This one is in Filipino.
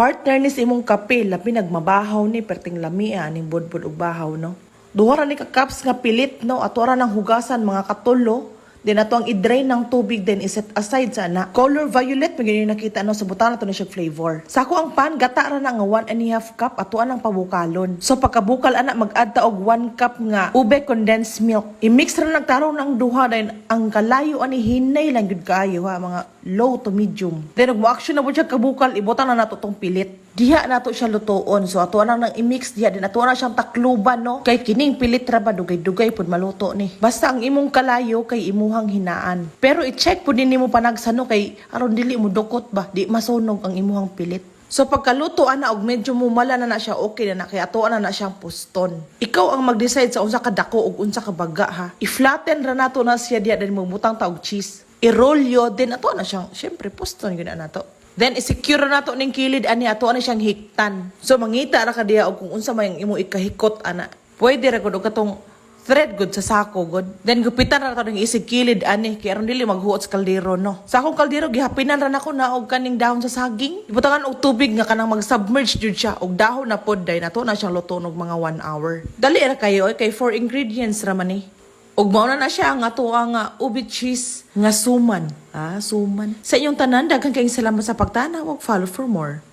Partner ni sa imong kape, labi nagmabahaw ni, perting lamia, aning budbud ug bahaw, no? Duha ra ni ka cups nga pilit, no? Ato ra ng hugasan, mga katulo. Then ato ang i-drain ng tubig, then iset aside sa na. Color violet, magiging nakita, no? Sa butana to na siya flavor. Sa ako ang pan, gata ra na nga 1.5 cup, ato ang pabukalon. So pagkabukal, anak, mag-add ta og 1 cup nga ube condensed milk. I-mix ra nagtarong ng duha, then ang kalayo, ani hinay lang yun kayo, ha? Mga low to medium. Then mag-action na po siya kabukal, ibutang na nato tong pilit. Diha nato siya lutoon. So ato nang i-mix diha, din ato na siyang takluban, no? Kay kining pilit ra ba dugay-dugay pud maluto ni. Basta ang imong kalayo kay imuhang hinaan. Pero i-check pud nimo panagsano kay aron dili mo dukot ba, di masunog ang imuhang pilit. So pagkaluto ana og medyo mumala na siya, okay na kay ato na siyang puston. Ikaw ang mag-decide sa unsa ka dako ug unsa ka baga, ha. I-flatten ra nato na siya diha, then mubutang ta og cheese. I-roll yo, then ato na siyang syempre puston gyud na nato. Then isecure na to ning kilid ani, ato na siyang hiktan. So mangita ra ka diha og kung unsa may imo ikahikot ana. Pwede ra gud og katong thread good sa sako good. Then gupitan ra to ning isig kilid ani kay aron dili maghuot sa kaldero, no. Sa akong kaldero gihapinan ra nako na og kaning dahon sa saging. Ibutangan og tubig nga kanang mag-submerge jud siya og dahon na pod day nato na siyang luto og mga 1 hour. Dali ra kayo kay 4 ingredients ra man ni. Ug mao na siya nga ato nga ube cheese nga suman. Suman. Sa inyong tanan, daghang kayong salamat sa pagtanaw ug follow for more.